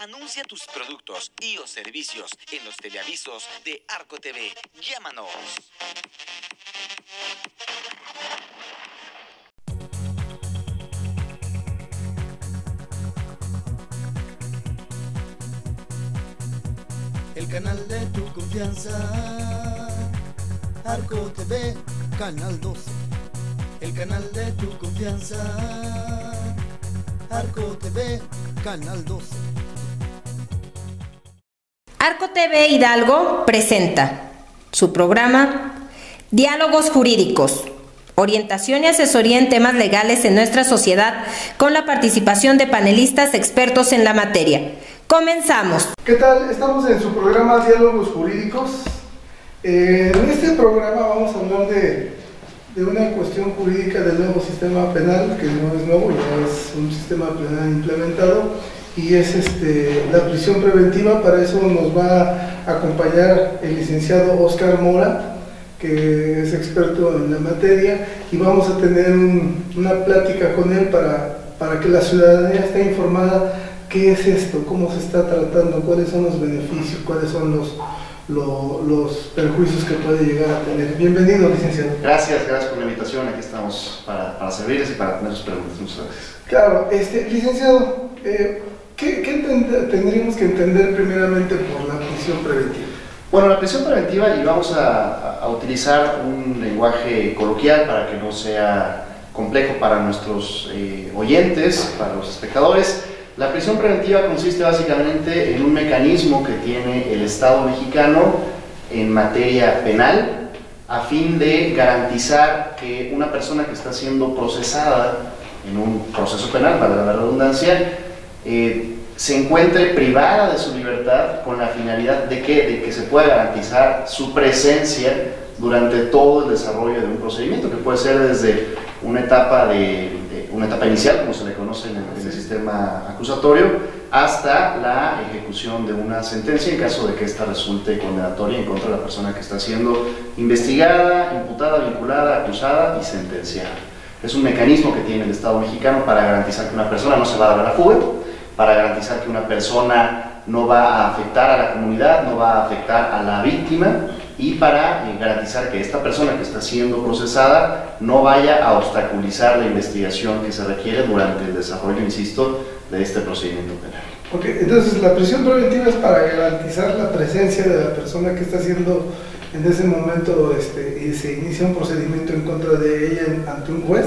Anuncia tus productos y o servicios en los teleavisos de Arco TV. Llámanos. El canal de tu confianza, Arco TV, Canal 12. El canal de tu confianza, Arco TV, Canal 12. Arco TV Hidalgo presenta su programa Diálogos Jurídicos, orientación y asesoría en temas legales en nuestra sociedad, con la participación de panelistas expertos en la materia. Comenzamos. ¿Qué tal? Estamos en su programa Diálogos Jurídicos. En este programa vamos a hablar de una cuestión jurídica del nuevo sistema penal, que no es nuevo, ya es un sistema penal implementado, y es la prisión preventiva. Para eso nos va a acompañar el licenciado Oscar Mora, que es experto en la materia, y vamos a tener una plática con él para que la ciudadanía esté informada. ¿Qué es esto? ¿Cómo se está tratando? ¿Cuáles son los beneficios? ¿Cuáles son los perjuicios que puede llegar a tener? Bienvenido, licenciado. Gracias por la invitación. Aquí estamos para servirles y para tener sus preguntas. Muchas gracias. Claro, licenciado, ¿qué tendríamos que entender primeramente por la prisión preventiva? Bueno, la prisión preventiva, y vamos a utilizar un lenguaje coloquial para que no sea complejo para nuestros oyentes, para los espectadores. La prisión preventiva consiste básicamente en un mecanismo que tiene el Estado mexicano en materia penal a fin de garantizar que una persona que está siendo procesada en un proceso penal, para la redundancia, se encuentre privada de su libertad con la finalidad de que se pueda garantizar su presencia durante todo el desarrollo de un procedimiento, que puede ser desde una etapa inicial, como se le conoce en el sistema acusatorio, hasta la ejecución de una sentencia en caso de que ésta resulte condenatoria en contra de la persona que está siendo investigada, imputada, vinculada, acusada y sentenciada. Es un mecanismo que tiene el Estado mexicano para garantizar que una persona no se va a dar a la fuga, para garantizar que una persona no va a afectar a la comunidad, no va a afectar a la víctima, y para garantizar que esta persona que está siendo procesada no vaya a obstaculizar la investigación que se requiere durante el desarrollo, insisto, de este procedimiento penal. Ok, entonces la prisión preventiva es para garantizar la presencia de la persona que está siendo en ese momento, y se inicia un procedimiento en contra de ella ante un juez.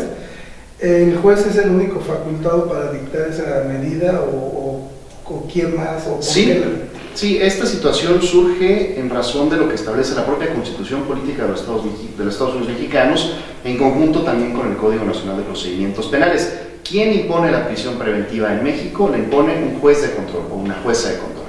¿El juez es el único facultado para dictar esa medida o quién más? O Sí, esta situación surge en razón de lo que establece la propia Constitución Política de los Estados Unidos Mexicanos, en conjunto también con el Código Nacional de Procedimientos Penales. ¿Quién impone la prisión preventiva en México? La impone un juez de control o una jueza de control.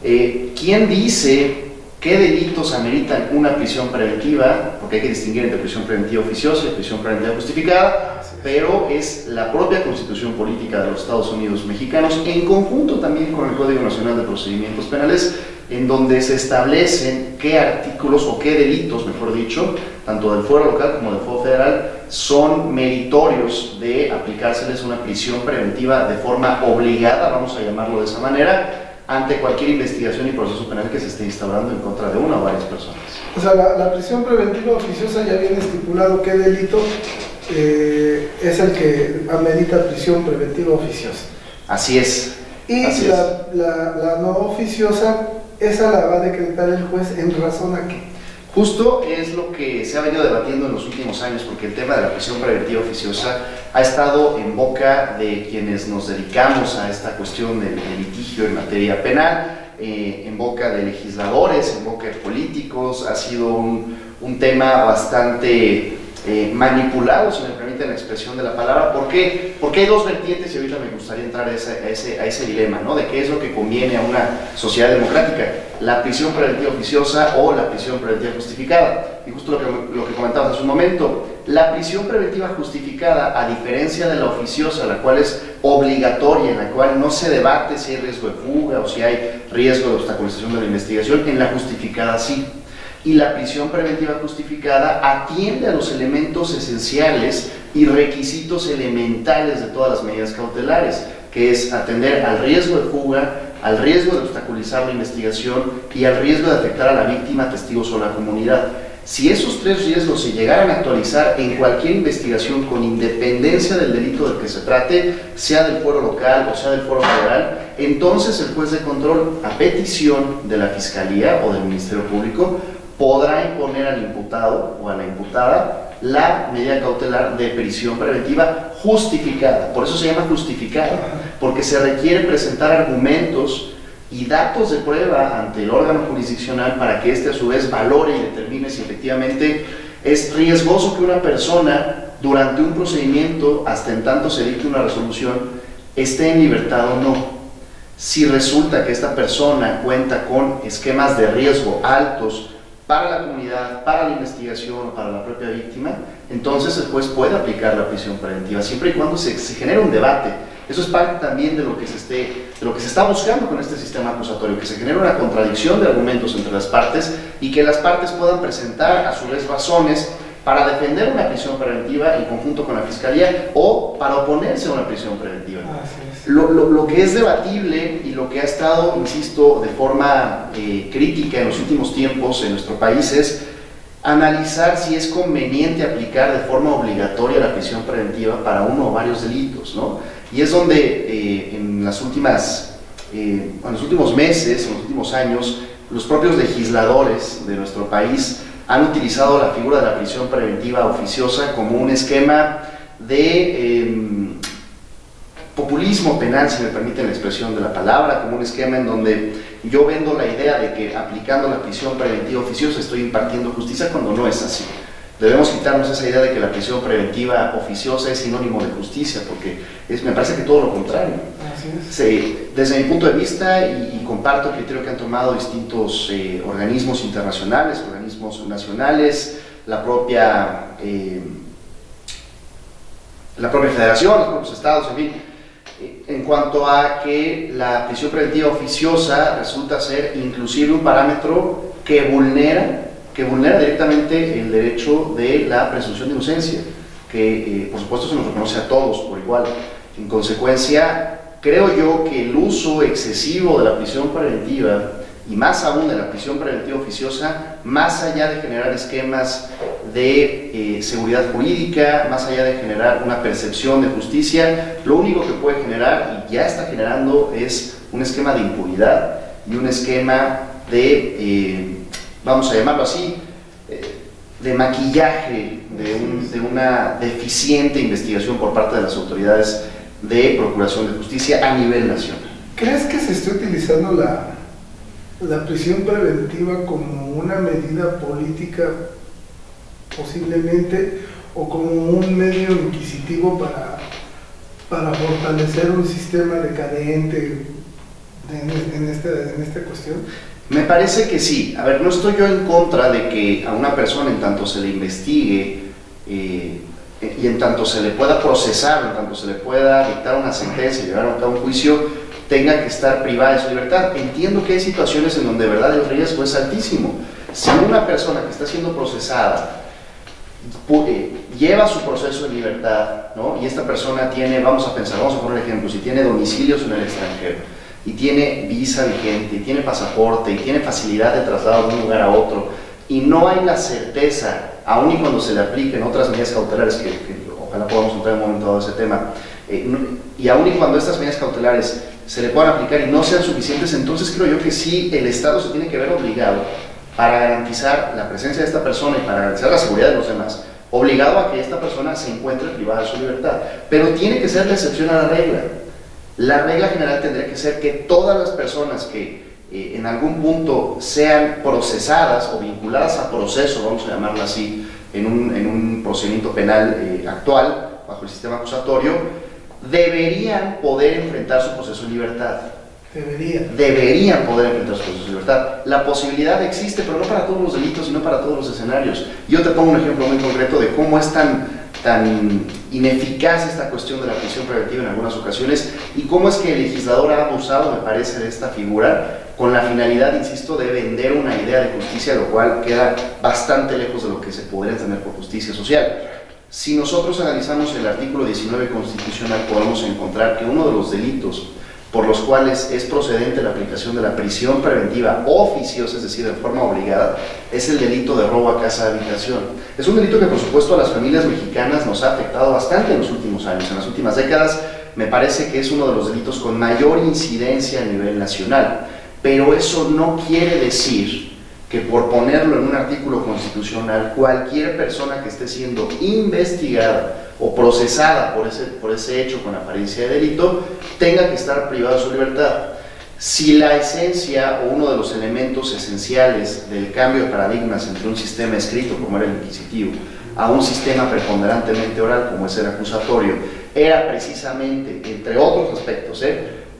Okay. ¿Quién dice qué delitos ameritan una prisión preventiva? Porque hay que distinguir entre prisión preventiva oficiosa y prisión preventiva justificada, pero es la propia Constitución Política de los Estados Unidos Mexicanos, en conjunto también con el Código Nacional de Procedimientos Penales, en donde se establecen qué artículos o qué delitos, mejor dicho, tanto del fuero local como del fuero federal, son meritorios de aplicárseles una prisión preventiva de forma obligada, vamos a llamarlo de esa manera, ante cualquier investigación y proceso penal que se esté instaurando en contra de una o varias personas. O sea, la prisión preventiva oficiosa ya viene estipulado qué delito es el que amerita prisión preventiva oficiosa. Así es. Y la no oficiosa, esa la va a decretar el juez en razón a qué. Justo es lo que se ha venido debatiendo en los últimos años, porque el tema de la prisión preventiva oficiosa ha estado en boca de quienes nos dedicamos a esta cuestión del litigio en materia penal, en boca de legisladores, en boca de políticos. Ha sido un tema bastante manipulado, si me permiten la expresión de la palabra. ¿Por qué? Porque hay dos vertientes y ahorita me gustaría entrar a ese dilema, ¿no? De qué es lo que conviene a una sociedad democrática, la prisión preventiva oficiosa o la prisión preventiva justificada. Y justo lo que comentabas hace un momento, la prisión preventiva justificada, a diferencia de la oficiosa, la cual es obligatoria, en la cual no se debate si hay riesgo de fuga o si hay riesgo de obstaculización de la investigación, en la justificada sí. Y la prisión preventiva justificada atiende a los elementos esenciales y requisitos elementales de todas las medidas cautelares, que es atender al riesgo de fuga, al riesgo de obstaculizar la investigación y al riesgo de afectar a la víctima, testigos o la comunidad. Si esos tres riesgos se llegaran a actualizar en cualquier investigación con independencia del delito del que se trate, sea del fuero local o sea del fuero federal, entonces el juez de control, a petición de la Fiscalía o del Ministerio Público, podrá imponer al imputado o a la imputada la medida cautelar de prisión preventiva justificada. Por eso se llama justificada, porque se requiere presentar argumentos y datos de prueba ante el órgano jurisdiccional para que éste a su vez valore y determine si efectivamente es riesgoso que una persona durante un procedimiento, hasta en tanto se dicte una resolución, esté en libertad o no. Si resulta que esta persona cuenta con esquemas de riesgo altos para la comunidad, para la investigación o para la propia víctima, entonces el juez puede aplicar la prisión preventiva, siempre y cuando se genere un debate. Eso es parte también de lo que se está buscando con este sistema acusatorio, que se genere una contradicción de argumentos entre las partes y que las partes puedan presentar a su vez razones para defender una prisión preventiva en conjunto con la Fiscalía o para oponerse a una prisión preventiva. Lo que es debatible y lo que ha estado, insisto, de forma crítica en los últimos tiempos en nuestro país es analizar si es conveniente aplicar de forma obligatoria la prisión preventiva para uno o varios delitos, ¿no? Y es donde en los últimos meses, en los últimos años, los propios legisladores de nuestro país han utilizado la figura de la prisión preventiva oficiosa como un esquema de populismo penal, si me permiten la expresión de la palabra, como un esquema en donde yo vendo la idea de que aplicando la prisión preventiva oficiosa estoy impartiendo justicia, cuando no es así. Debemos quitarnos esa idea de que la prisión preventiva oficiosa es sinónimo de justicia, porque me parece que todo lo contrario. Desde mi punto de vista, y comparto el criterio que han tomado distintos organismos internacionales, organismos nacionales, la propia federación, los propios estados, en fin, en cuanto a que la prisión preventiva oficiosa resulta ser inclusive un parámetro que vulnera directamente el derecho de la presunción de inocencia, que por supuesto se nos reconoce a todos por igual. En consecuencia, creo yo que el uso excesivo de la prisión preventiva, y más aún de la prisión preventiva oficiosa, más allá de generar esquemas de seguridad jurídica, más allá de generar una percepción de justicia, lo único que puede generar, y ya está generando, es un esquema de impunidad y un esquema de, vamos a llamarlo así, de maquillaje de una deficiente investigación por parte de las autoridades de procuración de justicia a nivel nacional. ¿Crees que se esté utilizando la prisión preventiva como una medida política posiblemente, o como un medio inquisitivo para fortalecer un sistema decadente en esta cuestión? Me parece que sí. A ver, no estoy yo en contra de que a una persona, en tanto se le investigue y en tanto se le pueda procesar, en tanto se le pueda dictar una sentencia y llevar a cabo un juicio, tenga que estar privada de su libertad. Entiendo que hay situaciones en donde de verdad el riesgo es altísimo. Si una persona que está siendo procesada lleva su proceso en libertad, ¿no? Y esta persona tiene, vamos a poner ejemplos, si tiene domicilios en el extranjero, y tiene visa vigente, y tiene pasaporte, y tiene facilidad de traslado de un lugar a otro, y no hay la certeza, aun y cuando se le apliquen otras medidas cautelares, que ojalá podamos entrar en un momento dado a ese tema, y aun y cuando estas medidas cautelares se le puedan aplicar y no sean suficientes, entonces creo yo que sí, el Estado se tiene que ver obligado, para garantizar la presencia de esta persona y para garantizar la seguridad de los demás, obligado a que esta persona se encuentre privada de su libertad. Pero tiene que ser la excepción a la regla. La regla general tendría que ser que todas las personas que en algún punto sean procesadas o vinculadas a proceso, vamos a llamarlo así, en un procedimiento penal actual, bajo el sistema acusatorio, deberían poder enfrentar su proceso en libertad. Deberían poder enfrentar su proceso en libertad. La posibilidad existe, pero no para todos los delitos y no para todos los escenarios. Yo te pongo un ejemplo muy concreto de cómo es tan ineficaz esta cuestión de la prisión preventiva en algunas ocasiones, y cómo es que el legislador ha abusado, me parece, de esta figura con la finalidad, insisto, de vender una idea de justicia, lo cual queda bastante lejos de lo que se podría entender por justicia social. Si nosotros analizamos el artículo 19 constitucional, podemos encontrar que uno de los delitos por los cuales es procedente la aplicación de la prisión preventiva oficiosa, es decir, de forma obligada, es el delito de robo a casa de habitación. Es un delito que, por supuesto, a las familias mexicanas nos ha afectado bastante en los últimos años, en las últimas décadas. Me parece que es uno de los delitos con mayor incidencia a nivel nacional, pero eso no quiere decir que por ponerlo en un artículo constitucional, cualquier persona que esté siendo investigada o procesada por ese hecho con apariencia de delito tenga que estar privado de su libertad. Si la esencia o uno de los elementos esenciales del cambio de paradigmas entre un sistema escrito, como era el inquisitivo, a un sistema preponderantemente oral, como es el acusatorio, era precisamente, entre otros aspectos,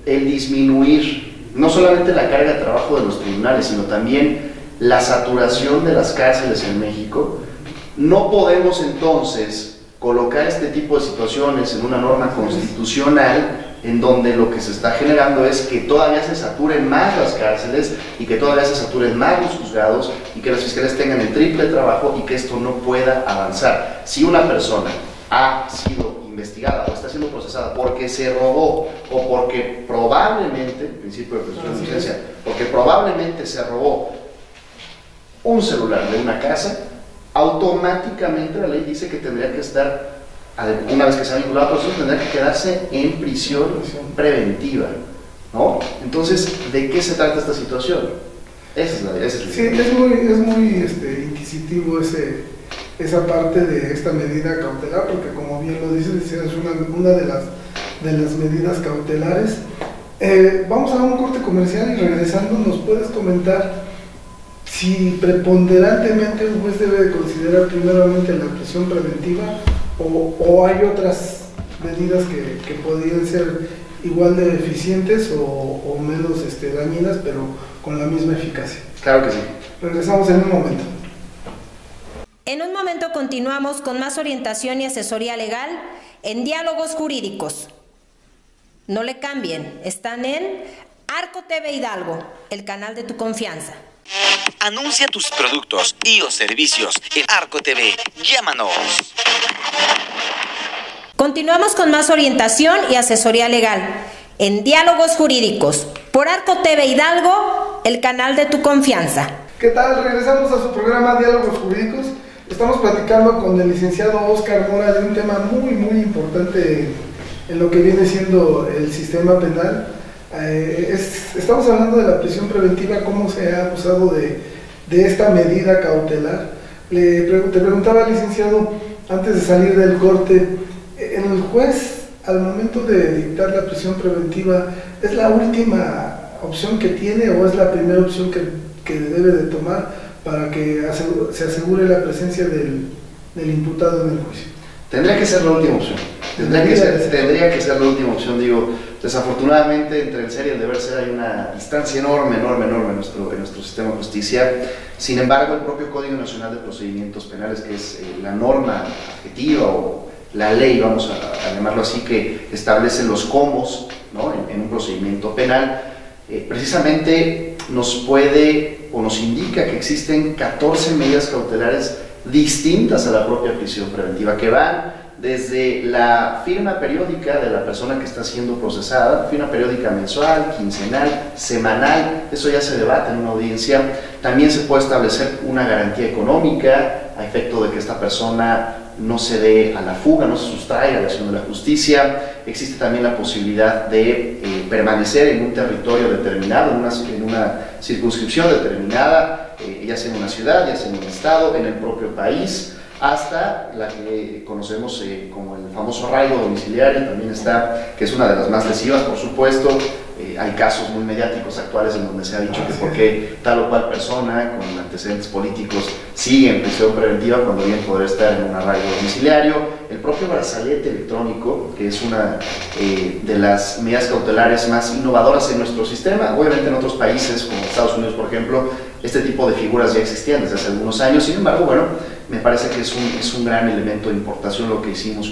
el disminuir no solamente la carga de trabajo de los tribunales, sino también la saturación de las cárceles en México, no podemos entonces colocar este tipo de situaciones en una norma constitucional en donde lo que se está generando es que todavía se saturen más las cárceles y que todavía se saturen más los juzgados y que las fiscalías tengan el triple trabajo y que esto no pueda avanzar. Si una persona ha sido investigada o está siendo procesada porque se robó o porque probablemente, principio de presunción de inocencia, porque probablemente se robó un celular de una casa, automáticamente la ley dice que tendría que estar, una vez que se ha vinculado a proceso, tendría que quedarse en prisión preventiva, ¿no? Entonces, ¿de qué se trata esta situación? Esa es la sí, es muy inquisitivo esa parte de esta medida cautelar, porque como bien lo dices, es una de las medidas cautelares. Vamos a un corte comercial y regresando nos puedes comentar si preponderantemente un juez debe considerar primeramente la prisión preventiva o hay otras medidas que podrían ser igual de eficientes o menos dañinas, pero con la misma eficacia. Claro que sí. Regresamos en un momento. En un momento continuamos con más orientación y asesoría legal en Diálogos Jurídicos. No le cambien, están en Arco TV Hidalgo, el canal de tu confianza. Anuncia tus productos y o servicios en Arco TV. Llámanos. Continuamos con más orientación y asesoría legal en Diálogos Jurídicos por Arco TV Hidalgo, el canal de tu confianza. ¿Qué tal? Regresamos a su programa Diálogos Jurídicos. Estamos platicando con el licenciado Óscar Mora de un tema muy importante en lo que viene siendo el sistema penal. Estamos hablando de la prisión preventiva, cómo se ha abusado de esta medida cautelar. Te preguntaba, licenciado, antes de salir del corte, ¿el juez al momento de dictar la prisión preventiva es la última opción que tiene o es la primera opción que debe de tomar para que se asegure la presencia del imputado en el juicio? Tendría que ser la última opción. Tendría que ser la última opción. Digo, desafortunadamente entre el ser y el deber ser hay una distancia enorme en nuestro sistema de justicia. Sin embargo, el propio Código Nacional de Procedimientos Penales, que es la norma objetiva o la ley, vamos a llamarlo así, que establece los comos, ¿no?, en un procedimiento penal, precisamente nos puede o nos indica que existen 14 medidas cautelares distintas a la propia prisión preventiva, que van desde la firma periódica de la persona que está siendo procesada, firma periódica mensual, quincenal, semanal, eso ya se debate en una audiencia. También se puede establecer una garantía económica a efecto de que esta persona no se dé a la fuga, no se sustraiga a la acción de la justicia. Existe también la posibilidad de permanecer en un territorio determinado, en una circunscripción determinada, ya sea en una ciudad, ya sea en un estado, en el propio país, hasta la que conocemos como el famoso arraigo domiciliario, también está, que es una de las más lesivas, por supuesto. Hay casos muy mediáticos actuales en donde se ha dicho que por qué tal o cual persona con antecedentes políticos sigue en prisión preventiva cuando bien podría estar en un arraigo domiciliario. El propio brazalete electrónico, que es una de las medidas cautelares más innovadoras en nuestro sistema. Obviamente en otros países, como Estados Unidos por ejemplo, este tipo de figuras ya existían desde hace algunos años. Sin embargo, bueno, me parece que es un gran elemento de importación lo que hicimos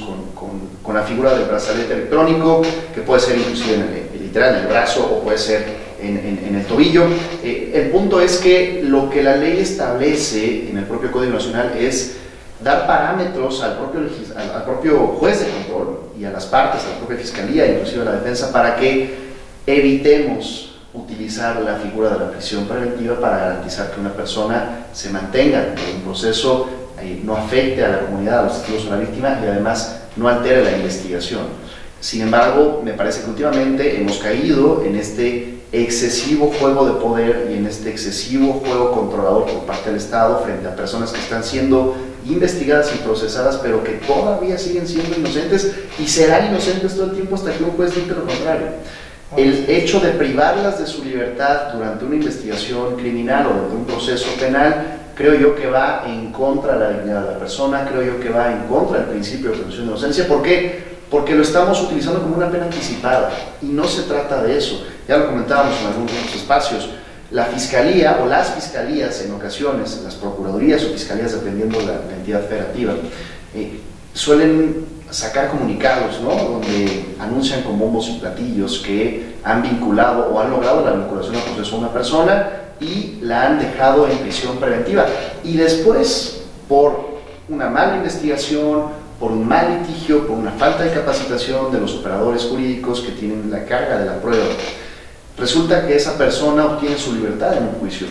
con la figura del brazalete electrónico, que puede ser inclusive literal en el brazo o puede ser en el tobillo. El punto es que lo que la ley establece en el propio Código Nacional es dar parámetros al propio juez de control y a las partes, a la propia fiscalía, inclusive a la defensa, para que evitemos utilizar la figura de la prisión preventiva para garantizar que una persona se mantenga en un proceso, no afecte a la comunidad, a los testigos o a la víctima, y además no altere la investigación. Sin embargo, me parece que últimamente hemos caído en este excesivo juego de poder y en este excesivo juego controlador por parte del Estado frente a personas que están siendo investigadas y procesadas, pero que todavía siguen siendo inocentes y serán inocentes todo el tiempo hasta que un juez diga lo contrario. El hecho de privarlas de su libertad durante una investigación criminal o durante un proceso penal, creo yo que va en contra de la dignidad de la persona, creo yo que va en contra del principio de presunción de inocencia. ¿Por qué? Porque lo estamos utilizando como una pena anticipada y no se trata de eso. Ya lo comentábamos en algunos otros espacios. La fiscalía o las fiscalías en ocasiones, las procuradurías o fiscalías dependiendo de la entidad federativa, suelen sacar comunicados, ¿no?, donde anuncian con bombos y platillos que han vinculado o han logrado la vinculación al proceso a una persona y la han dejado en prisión preventiva. Y después, por una mala investigación, por un mal litigio, por una falta de capacitación de los operadores jurídicos que tienen la carga de la prueba, resulta que esa persona obtiene su libertad en un juicio.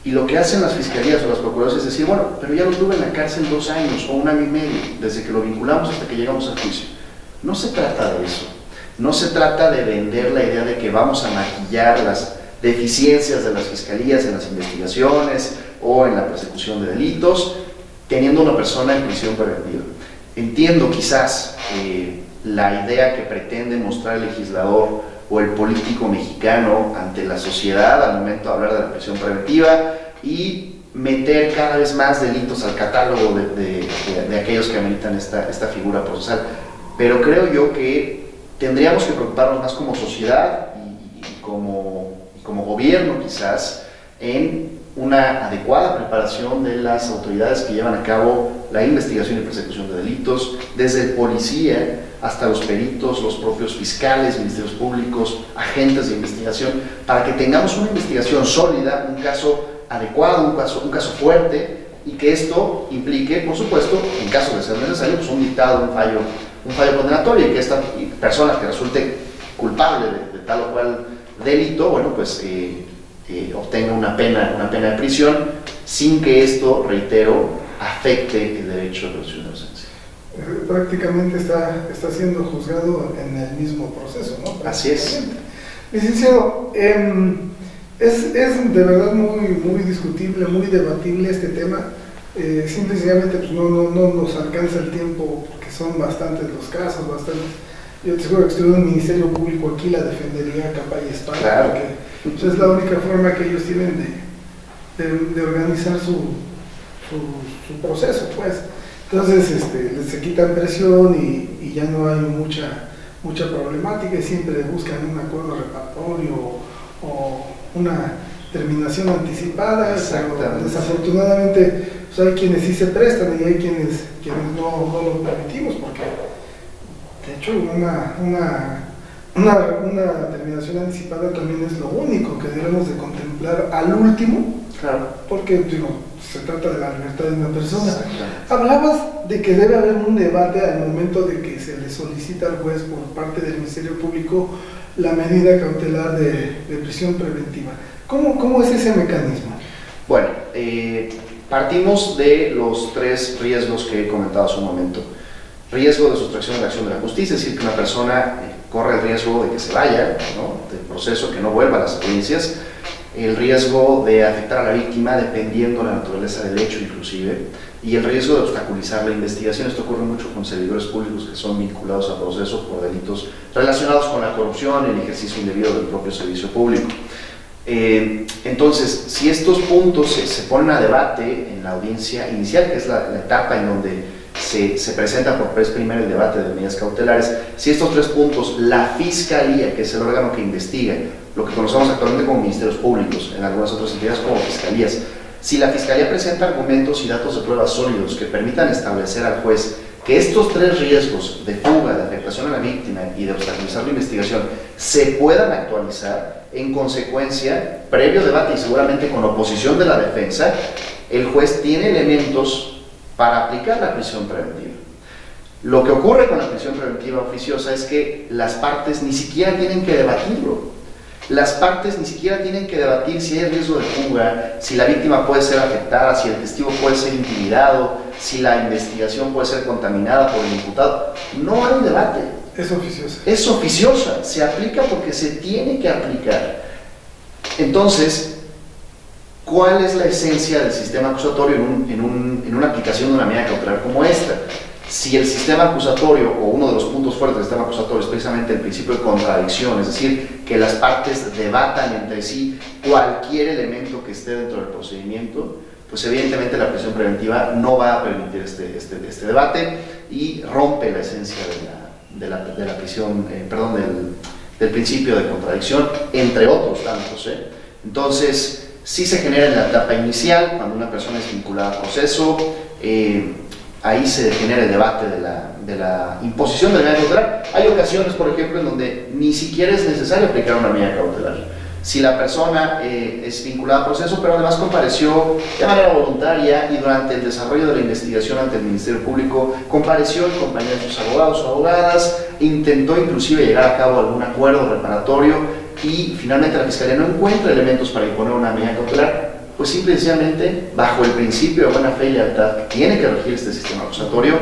Y lo que hacen las fiscalías o las procuradoras es decir, bueno, pero ya lo tuve en la cárcel 2 años o 1 año y medio, desde que lo vinculamos hasta que llegamos al juicio. No se trata de eso. No se trata de vender la idea de que vamos a maquillar las deficiencias de las fiscalías en las investigaciones o en la persecución de delitos, teniendo una persona en prisión preventiva. Entiendo quizás la idea que pretende mostrar el legislador o el político mexicano ante la sociedad al momento de hablar de la prisión preventiva y meter cada vez más delitos al catálogo de aquellos que ameritan esta figura procesal. Pero creo yo que tendríamos que preocuparnos más como sociedad y como gobierno quizás en una adecuada preparación de las autoridades que llevan a cabo la investigación y persecución de delitos, desde el policía hasta los peritos, los propios fiscales, ministerios públicos, agentes de investigación, para que tengamos una investigación sólida, un caso adecuado, un caso fuerte, y que esto implique, por supuesto, en caso de ser necesario, pues un dictado, un fallo condenatorio, y que esta persona que resulte culpable de tal o cual delito, bueno, pues obtenga una pena de prisión, sin que esto, reitero, afecte el derecho de presunción de inocencia. Prácticamente está siendo juzgado en el mismo proceso, ¿no? Así es. Licenciado, es de verdad muy discutible, muy debatible este tema. Simple y sencillamente pues no nos alcanza el tiempo porque son bastantes los casos, Yo te aseguro que si tuviera un ministerio público aquí la defendería capa y espada, claro, porque pues, es la única forma que ellos tienen de organizar su proceso, pues. Entonces se quitan presión y ya no hay mucha problemática y siempre buscan un acuerdo reparatorio o una terminación anticipada. Pero desafortunadamente pues hay quienes sí se prestan y hay quienes no lo permitimos, porque de hecho una terminación anticipada también es lo único que debemos de contemplar al último, claro, porque se trata de la libertad de una persona. Hablabas de que debe haber un debate al momento de que se le solicita al juez por parte del Ministerio Público la medida cautelar de prisión preventiva. ¿Cómo es ese mecanismo? Bueno, partimos de los 3 riesgos que he comentado hace un momento. Riesgo de sustracción de la acción de la justicia, es decir, que una persona corre el riesgo de que se vaya, ¿no?, del proceso, que no vuelva a las audiencias. El riesgo de afectar a la víctima dependiendo de la naturaleza del hecho inclusive, y el riesgo de obstaculizar la investigación. Esto ocurre mucho con servidores públicos que son vinculados a procesos por delitos relacionados con la corrupción y el ejercicio indebido del propio servicio público. Entonces, si estos puntos se ponen a debate en la audiencia inicial, que es la etapa en donde se presenta por vez primera el debate de medidas cautelares, si estos 3 puntos la Fiscalía, que es el órgano que investiga, lo que conocemos actualmente como ministerios públicos, en algunas otras entidades como fiscalías, si la Fiscalía presenta argumentos y datos de prueba sólidos que permitan establecer al juez que estos 3 riesgos de fuga, de afectación a la víctima y de obstaculizar la investigación se puedan actualizar, en consecuencia, previo debate y seguramente con oposición de la defensa, el juez tiene elementos para aplicar la prisión preventiva. Lo que ocurre con la prisión preventiva oficiosa es que las partes ni siquiera tienen que debatirlo. Las partes ni siquiera tienen que debatir si hay riesgo de fuga, si la víctima puede ser afectada, si el testigo puede ser intimidado, si la investigación puede ser contaminada por el imputado. No hay debate. Es oficiosa. Es oficiosa, se aplica porque se tiene que aplicar. Entonces, ¿cuál es la esencia del sistema acusatorio en una aplicación de una medida cautelar como esta? Si el sistema acusatorio, o uno de los puntos fuertes del sistema acusatorio, es precisamente el principio de contradicción, es decir, que las partes debatan entre sí cualquier elemento que esté dentro del procedimiento, pues evidentemente la prisión preventiva no va a permitir este debate y rompe la esencia de la prisión, del principio de contradicción, entre otros tantos. Entonces, sí se genera en la etapa inicial, cuando una persona es vinculada a proceso, ahí se genera el debate de la imposición de la medida cautelar. Hay ocasiones, por ejemplo, en donde ni siquiera es necesario aplicar una medida cautelar. Si la persona es vinculada a proceso, pero además compareció de manera voluntaria y durante el desarrollo de la investigación ante el Ministerio Público compareció en compañía de sus abogados o abogadas, intentó inclusive llegar a cabo algún acuerdo reparatorio y finalmente la Fiscalía no encuentra elementos para imponer una medida cautelar, pues simple y sencillamente, bajo el principio de buena fe y lealtad que tiene que regir este sistema acusatorio,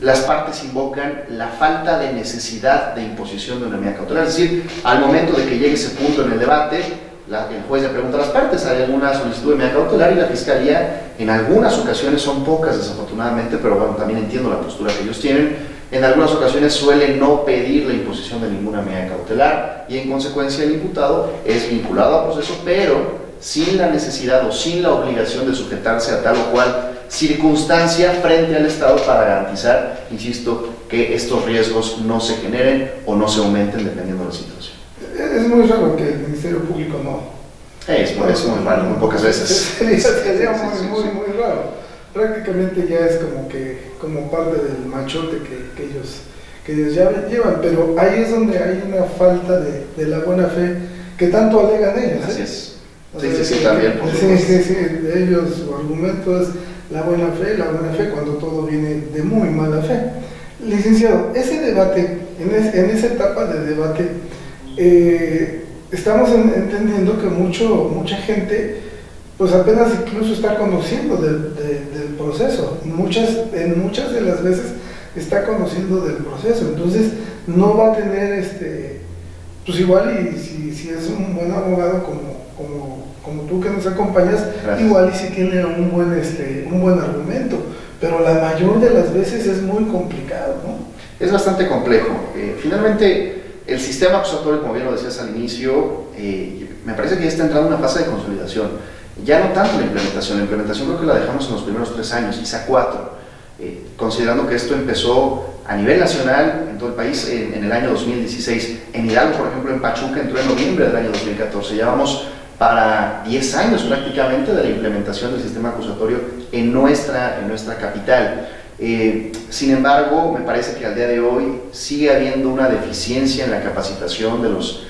las partes invocan la falta de necesidad de imposición de una medida cautelar. Es decir, al momento de que llegue ese punto en el debate, el juez le pregunta a las partes, ¿hay alguna solicitud de medida cautelar? Y la Fiscalía, en algunas ocasiones, son pocas desafortunadamente, pero bueno, también entiendo la postura que ellos tienen, en algunas ocasiones suele no pedir la imposición de ninguna medida cautelar y en consecuencia el imputado es vinculado a proceso, pero sin la necesidad o sin la obligación de sujetarse a tal o cual circunstancia frente al Estado para garantizar, insisto, que estos riesgos no se generen o no se aumenten dependiendo de la situación. Es muy raro que el Ministerio Público no. Es muy raro, muy pocas veces. Sería muy raro. Prácticamente ya es como parte del machote que ellos ya llevan, pero ahí es donde hay una falta de la buena fe que tanto alegan ellos. Así es. Sí, también. Sí, ellos, su argumento es la buena fe cuando todo viene de muy mala fe. Licenciado, ese debate, en esa etapa de debate, estamos entendiendo que mucha gente, pues apenas incluso está conociendo del proceso, en muchas de las veces está conociendo del proceso, entonces no va a tener, pues igual y si es un buen abogado como tú que nos acompañas, gracias, igual y si tiene un buen argumento, pero la mayor de las veces es muy complicado, ¿no? Es bastante complejo. Finalmente, el sistema acusatorio, como bien lo decías al inicio, me parece que ya está entrando en una fase de consolidación. Ya no tanto la implementación creo que la dejamos en los primeros 3 años, quizá 4, considerando que esto empezó a nivel nacional en todo el país en el año 2016. En Hidalgo, por ejemplo, en Pachuca entró en noviembre del año 2014. Ya vamos para 10 años prácticamente de la implementación del sistema acusatorio en nuestra capital. Sin embargo, me parece que al día de hoy sigue habiendo una deficiencia en la capacitación de los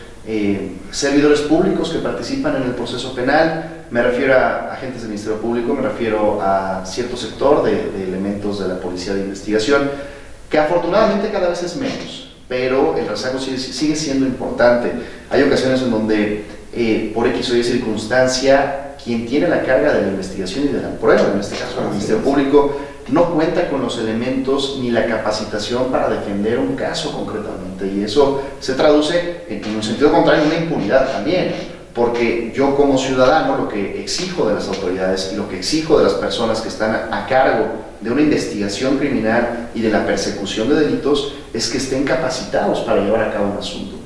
servidores públicos que participan en el proceso penal. Me refiero a agentes del Ministerio Público, me refiero a cierto sector de elementos de la Policía de Investigación, que afortunadamente cada vez es menos, pero el rezago sigue siendo importante. Hay ocasiones en donde por X o Y circunstancia, quien tiene la carga de la investigación y de la prueba, en este caso el Ministerio Público, no cuenta con los elementos ni la capacitación para defender un caso concretamente, y eso se traduce en un sentido contrario en una impunidad también, porque yo como ciudadano lo que exijo de las autoridades y lo que exijo de las personas que están a cargo de una investigación criminal y de la persecución de delitos es que estén capacitados para llevar a cabo un asunto.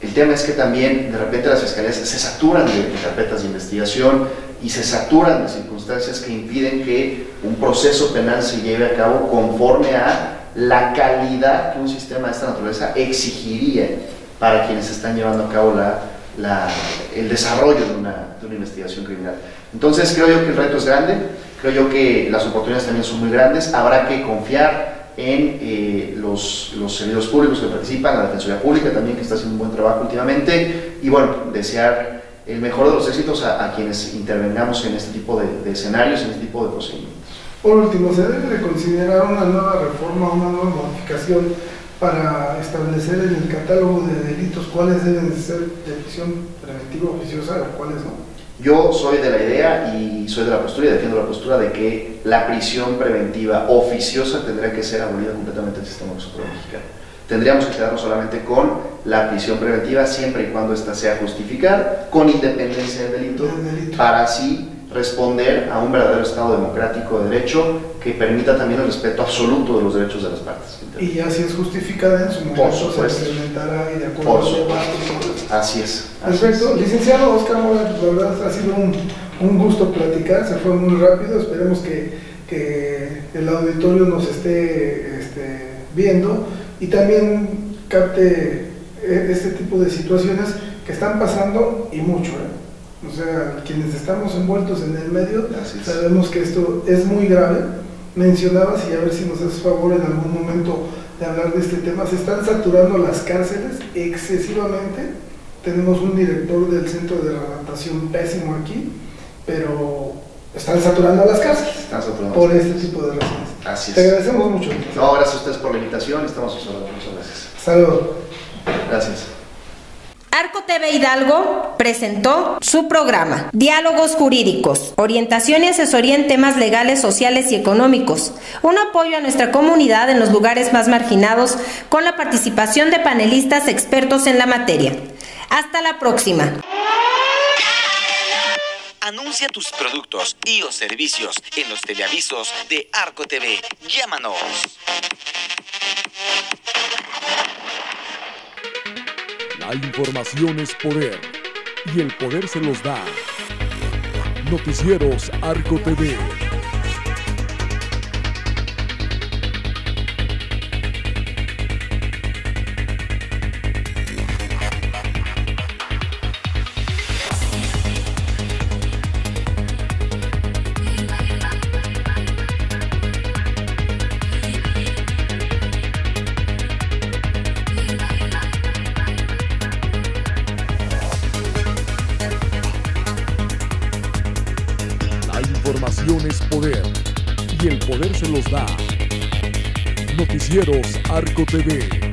El tema es que también de repente las fiscalías se saturan de carpetas de investigación y se saturan de circunstancias que impiden que un proceso penal se lleve a cabo conforme a la calidad que un sistema de esta naturaleza exigiría para quienes están llevando a cabo el desarrollo de una investigación criminal. Entonces creo yo que el reto es grande, creo yo que las oportunidades también son muy grandes, habrá que confiar en los servidores públicos que participan, la Defensoría Pública también, que está haciendo un buen trabajo últimamente, y bueno, desear el mejor de los éxitos a quienes intervengamos en este tipo de escenarios, en este tipo de procedimientos. Por último, ¿se debe de considerar una nueva reforma, una nueva modificación para establecer en el catálogo de delitos cuáles deben ser de prisión preventiva oficiosa o cuáles no? Yo soy de la idea y soy de la postura y defiendo la postura de que la prisión preventiva oficiosa tendría que ser abolida completamente del sistema reclusorio mexicano. Tendríamos que quedarnos solamente con la prisión preventiva siempre y cuando ésta sea justificada, con independencia del delito, para así responder a un verdadero Estado democrático de derecho que permita también el respeto absoluto de los derechos de las partes. Y ya si es justificada en su momento se implementará y de acuerdo por supuesto. Así es. Perfecto. Licenciado Oscar Mora, la verdad ha sido un gusto platicar, se fue muy rápido, esperemos que el auditorio nos esté viendo y también capte este tipo de situaciones que están pasando y mucho, O sea, quienes estamos envueltos en el medio sabemos que esto es muy grave. Mencionabas, y a ver si nos haces favor en algún momento de hablar de este tema, se están saturando las cárceles excesivamente. Tenemos un director del centro de readaptación pésimo aquí, pero están saturando las cárceles por este tipo de razones. Así es. Te agradecemos mucho. No, gracias a ustedes por la invitación, estamos a sus órdenes. Muchas gracias. Saludos. Gracias. Arco TV Hidalgo presentó su programa Diálogos Jurídicos, orientación y asesoría en temas legales, sociales y económicos, un apoyo a nuestra comunidad en los lugares más marginados con la participación de panelistas expertos en la materia. Hasta la próxima. Anuncia tus productos y o servicios en los teleavisos de Arco TV. Llámanos. La información es poder y el poder se los da. Noticieros Arco TV. Información es poder y el poder se los da. Noticieros Arco TV.